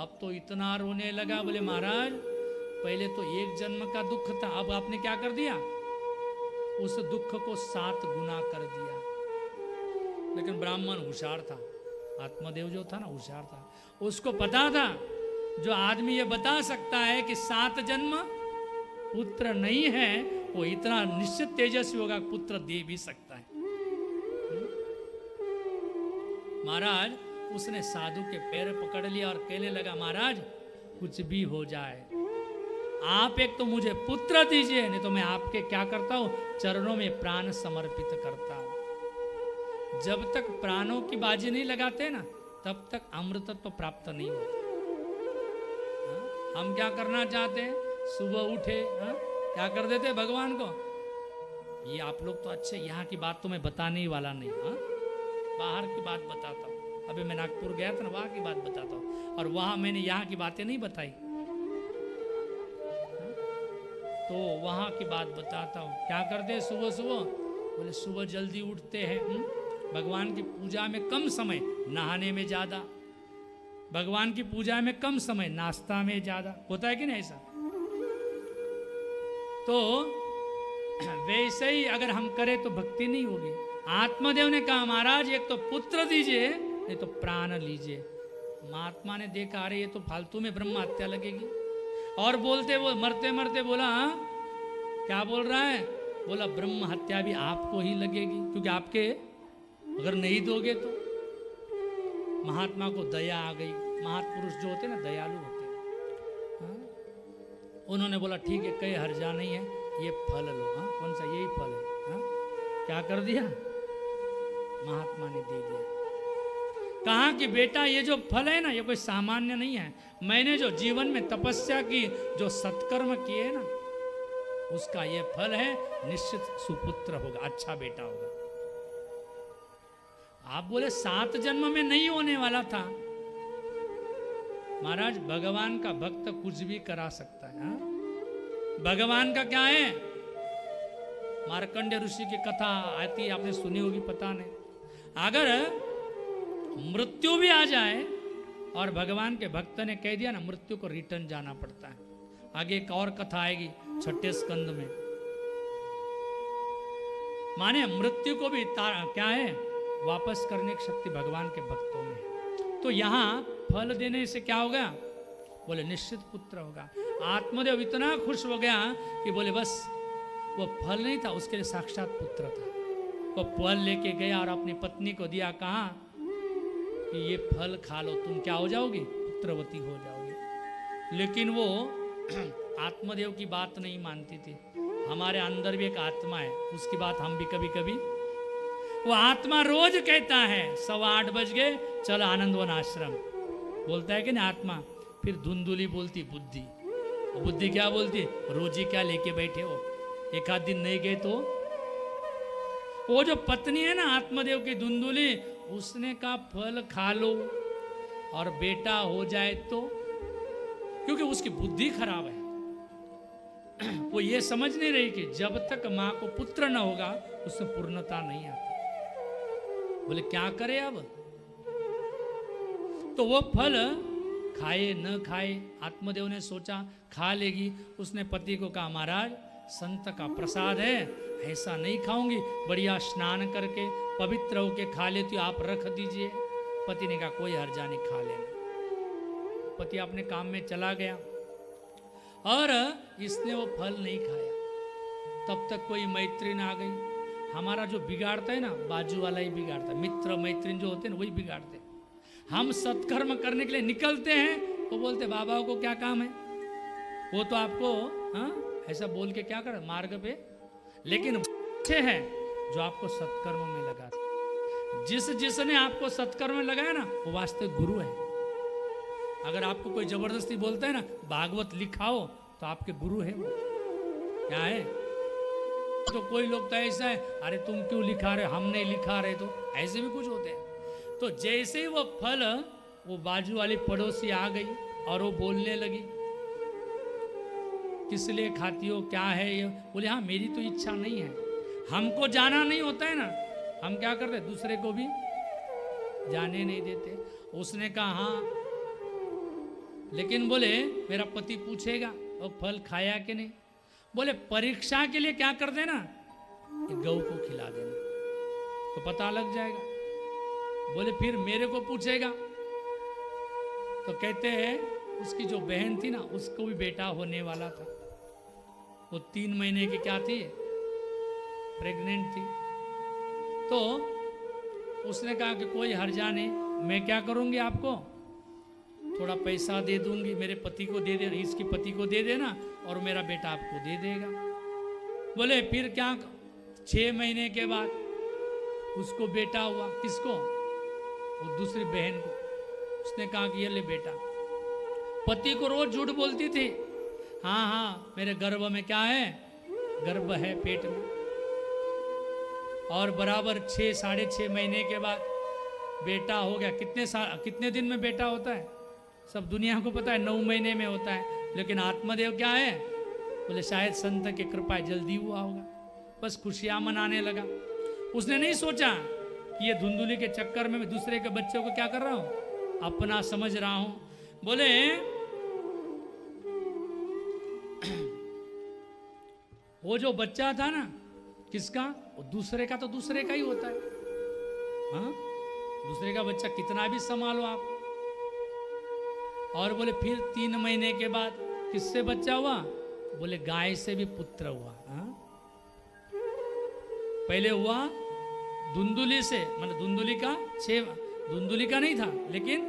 अब तो इतना रोने लगा, बोले महाराज पहले तो एक जन्म का दुख था, अब आपने क्या कर दिया, उस दुख को 7 गुना कर दिया। लेकिन ब्राह्मण होशियार था, आत्मदेव जो था ना होशियार था, उसको पता था जो आदमी ये बता सकता है कि 7 जन्म पुत्र नहीं है, वो इतना निश्चित तेजस्वी होगा, पुत्र दे भी सकता है। महाराज उसने साधु के पैर पकड़ लिया और कहने लगा, महाराज कुछ भी हो जाए, आप एक तो मुझे पुत्र दीजिए, नहीं तो मैं आपके क्या करता हूं, चरणों में प्राण समर्पित करता हूं। जब तक प्राणों की बाजी नहीं लगाते ना, तब तक अमृतत्व तो प्राप्त नहीं होता। हम क्या करना चाहते हैं, सुबह उठे क्या कर देते भगवान को, ये आप लोग तो अच्छे, यहाँ की बात तो मैं बताने ही वाला नहीं, बाहर की बात बताता हूँ। अभी मैं नागपुर गया था ना, वहाँ की बात बताता हूँ, और वहाँ मैंने यहाँ की बातें नहीं बताई, तो वहाँ की बात बताता हूँ। क्या करते हैं सुबह सुबह, बोले सुबह जल्दी उठते हैं, भगवान की पूजा में कम समय, नहाने में ज़्यादा, भगवान की पूजा में कम समय, नाश्ता में ज़्यादा, होता है कि नहीं ऐसा। तो वैसे ही अगर हम करें तो भक्ति नहीं होगी। आत्मदेव ने कहा, महाराज एक तो पुत्र दीजिए, नहीं तो प्राण लीजिए। महात्मा ने देखा, अरे ये तो फालतू में ब्रह्म हत्या लगेगी, और बोलते वो मरते मरते बोला, क्या बोल रहा है, बोला ब्रह्म हत्या भी आपको ही लगेगी, क्योंकि आपके अगर नहीं दोगे तो। महात्मा को दया आ गई, महापुरुष जो होते ना दयालु होते हैं, उन्होंने बोला ठीक है, कहीं हर्जा नहीं है, ये फल लो। कौन सा, यही फल है। क्या कर दिया, महात्मा ने दे दिया। कहा कि बेटा ये जो फल है ना, ये कोई सामान्य नहीं है, मैंने जो जीवन में तपस्या की, जो सत्कर्म किए ना, उसका ये फल है, निश्चित सुपुत्र होगा, अच्छा बेटा होगा। आप बोले 7 जन्म में नहीं होने वाला था। महाराज भगवान का भक्त कुछ भी करा सकता है। भगवान का क्या है, मार्कंडेय ऋषि की कथा आती है, आपने सुनी होगी, पता नहीं। अगर मृत्यु भी आ जाए और भगवान के भक्त ने कह दिया ना, मृत्यु को रिटर्न जाना पड़ता है। आगे एक और कथा आएगी 6ठे स्कंद में। माने मृत्यु को भी क्या है, वापस करने की शक्ति भगवान के भक्तों में है। तो यहाँ फल देने से क्या होगा, बोले निश्चित पुत्र होगा। आत्मदेव इतना खुश हो गया कि बोले बस वो फल नहीं था, उसके लिए साक्षात पुत्र था। वो फल लेके गया और अपनी पत्नी को दिया, कहा कि ये फल खा लो, तुम क्या हो जाओगी, पुत्रवती हो जाओगी। लेकिन वो आत्मदेव की बात नहीं मानती थी। हमारे अंदर भी एक आत्मा है, उसकी बात हम भी कभी कभी, वो आत्मा रोज कहता है 8:15 बज गए, चल आनंदवन आश्रम, बोलता है कि ना आत्मा। फिर धुंधुली बोलती बुद्धि, बुद्धि क्या बोलती, रोज ही क्या लेके बैठे हो, एक आध दिन नहीं गए तो। वो जो पत्नी है ना आत्मदेव की धुंधुली, उसने कहा फल खा लो और बेटा हो जाए तो, क्योंकि उसकी बुद्धि खराब है। वो ये समझ नहीं रही कि जब तक मां को पुत्र न होगा उसमें पूर्णता नहीं आती। बोले क्या करे अब, तो वो फल खाए न खाए, आत्मदेव ने सोचा खा लेगी। उसने पति को कहा, महाराज संत का प्रसाद है, ऐसा नहीं खाऊंगी, बढ़िया स्नान करके पवित्र होके खा लेती हूँ, आप रख दीजिए। पति ने कहा कोई हर्जा नहीं, खा लेना। पति अपने काम में चला गया और इसने वो फल नहीं खाया। तब तक कोई मैत्रीन आ गई। हमारा जो बिगाड़ता है ना, बाजू वाला ही बिगाड़ता है, मित्र मैत्रीन जो होते हैं ना वही बिगाड़ते हैं। हम सत्कर्म करने के लिए निकलते हैं, वो बोलते बाबा को क्या काम है, वो तो आपको ऐसा बोल के क्या कर मार्ग पे। लेकिन अच्छे हैं जो आपको सत्कर्म में लगाते। जिसने आपको सत्कर्म में लगाया ना, वो वास्तविक गुरु है। अगर आपको कोई जबरदस्ती बोलता है ना भागवत लिखाओ, तो आपके गुरु है वो। क्या है, तो कोई लोग तो ऐसा है, अरे तुम क्यों लिखा रहे, हम नहीं लिखा रहे, तो ऐसे भी कुछ होते हैं। तो जैसे ही वो फल, वो बाजू वाली पड़ोसी आ गई और वो बोलने लगी, किस लिए खाती हो, क्या है ये। बोले हाँ मेरी तो इच्छा नहीं है। हमको जाना नहीं होता है ना, हम क्या करते, दूसरे को भी जाने नहीं देते। उसने कहा हाँ लेकिन बोले मेरा पति पूछेगा वो फल खाया कि नहीं। बोले परीक्षा के लिए क्या कर देना, गौ को खिला देना तो पता लग जाएगा। बोले फिर मेरे को पूछेगा तो कहते हैं उसकी जो बहन थी ना उसको भी बेटा होने वाला था। वो 3 महीने की क्या थी, प्रेग्नेंट थी। तो उसने कहा कि कोई हर्जा नहीं, मैं क्या करूंगी, आपको थोड़ा पैसा दे दूंगी, मेरे पति को दे देना, इसकी पति को दे देना और मेरा बेटा आपको दे देगा। बोले फिर क्या, 6 महीने के बाद उसको बेटा हुआ। किसको, वो दूसरी बहन को। उसने कहा कि ये ले बेटा। पति को रोज झूठ बोलती थी, हाँ हाँ मेरे गर्भ में क्या है, गर्भ है पेट में। और बराबर 6 साढ़े 6 महीने के बाद बेटा हो गया। कितने दिन में बेटा होता है सब दुनिया को पता है, 9 महीने में होता है। लेकिन आत्मदेव क्या है, बोले शायद संत की कृपा जल्दी हुआ होगा। बस खुशियां मनाने लगा। उसने नहीं सोचा कि ये धुंधुली के चक्कर में मैं दूसरे के बच्चों को क्या कर रहा हूं, अपना समझ रहा हूं। बोले वो जो बच्चा था ना किसका, वो दूसरे का, तो दूसरे का ही होता है। हाँ, दूसरे का बच्चा कितना भी संभालो आप। और बोले फिर 3 महीने के बाद किससे बच्चा हुआ, बोले गाय से भी पुत्र हुआ। हाँ? पहले हुआ धुंधुली से, मतलब धुंधुली का नहीं था लेकिन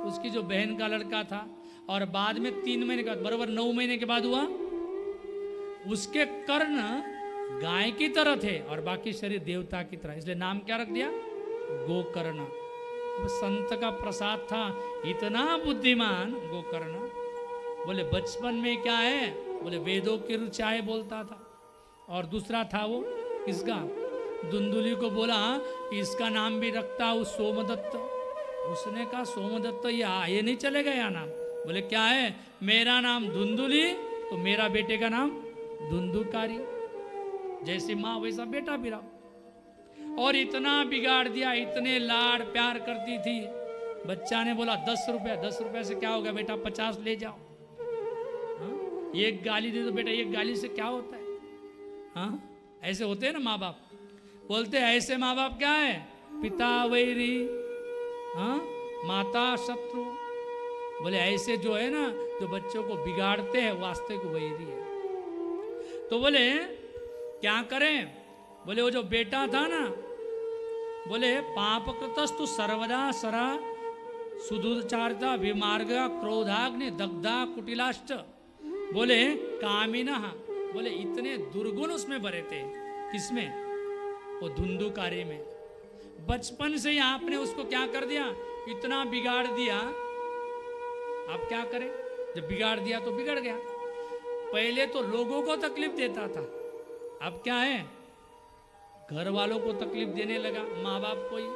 उसकी जो बहन का लड़का था। और बाद में 3 महीने के बाद, बराबर 9 महीने के बाद हुआ, उसके कर्ण गाय की तरह थे और बाकी शरीर देवता की तरह, इसलिए नाम क्या रख दिया, गोकर्ण। संत का प्रसाद था, इतना बुद्धिमान गोकर्ण। बोले बचपन में क्या है, बोले वेदों की रुचाई बोलता था। और दूसरा था वो किसका, धुंधुली को बोला इसका नाम भी रखता हूँ सोमदत्त। उसने कहा सोमदत्त ये नहीं चलेगा यह नाम। बोले क्या है, मेरा नाम धुंधुली तो मेरा बेटे का नाम धुंधुकारी, जैसे माँ वैसा बेटा भी रहा। और इतना बिगाड़ दिया, इतने लाड प्यार करती थी। बच्चा ने बोला 10 रुपया से क्या होगा बेटा, 50 ले जाओ। हाँ? एक गाली दे दो बेटा, एक गाली से क्या होता है। हाँ? ऐसे होते हैं ना माँ बाप, बोलते हैं ऐसे माँ बाप क्या है, पिता वैरी, हाँ? माता शत्रु। बोले ऐसे जो है ना, जो बच्चों को बिगाड़ते हैं वास्तविक वैरी है। तो बोले क्या करें, बोले वो जो बेटा था ना, बोले पाप कृतस्तु सर्वदा सरा सुदुचारिता विमार्ग क्रोधाग्नि दग्धा कुटिलाष्ट। बोले कामिना, बोले इतने दुर्गुण उसमें भरे थे। किसमें, वो धुंधुकारी में। बचपन से ही आपने उसको क्या कर दिया, इतना बिगाड़ दिया। आप क्या करें, जब बिगाड़ दिया तो बिगड़ गया। पहले तो लोगों को तकलीफ देता था, अब क्या है, घर वालों को तकलीफ देने लगा, माँ बाप को ही।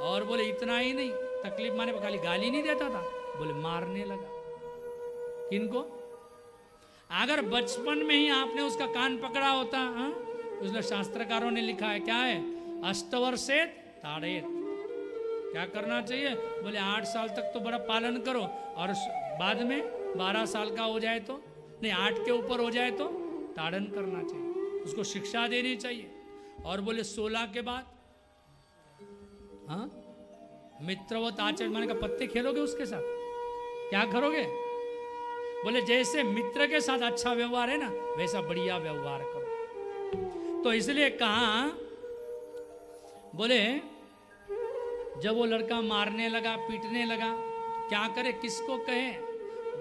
और बोले इतना ही नहीं, तकलीफ माने खाली गाली नहीं देता था, बोले मारने लगा। किनको, अगर बचपन में ही आपने उसका कान पकड़ा होता, हाँ? उसने शास्त्रकारों ने लिखा है क्या है, अष्टवर्षेत ताड़ेत। क्या करना चाहिए, बोले 8 साल तक तो बड़ा पालन करो और बाद में 12 साल का हो जाए तो, नहीं 8 के ऊपर हो जाए तो ताड़न करना चाहिए, उसको शिक्षा देनी चाहिए। और बोले 16 के बाद, हाँ, मित्रवत आचरण, माने का पत्ते खेलोगे उसके साथ, क्या करोगे, बोले जैसे मित्र के साथ अच्छा व्यवहार है ना, वैसा बढ़िया व्यवहार करो। तो इसलिए कहा, बोले जब वो लड़का मारने लगा, पीटने लगा, क्या करे, किसको कहे।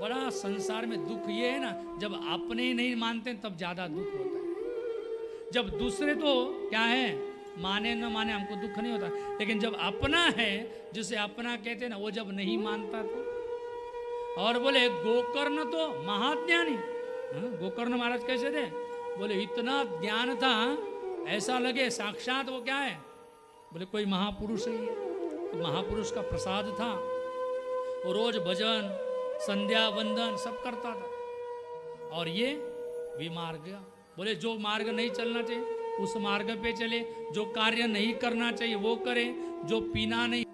बड़ा संसार में दुख ये है ना, जब अपने ही नहीं मानते तब ज्यादा दुख होता है। जब दूसरे तो क्या है, माने न माने हमको दुख नहीं होता, लेकिन जब अपना है, जिसे अपना कहते हैं ना, वो जब नहीं मानता तो। और बोले गोकर्ण तो महाज्ञानी, गोकर्ण महाराज कैसे थे, बोले इतना ज्ञान था, ऐसा लगे साक्षात वो क्या है, बोले कोई महापुरुष ही है। तो महापुरुष का प्रसाद था, वो रोज भजन संध्या वंदन सब करता था। और ये विमार्ग, बोले जो मार्ग नहीं चलना चाहिए उस मार्ग पे चले, जो कार्य नहीं करना चाहिए वो करे, जो पीना नहीं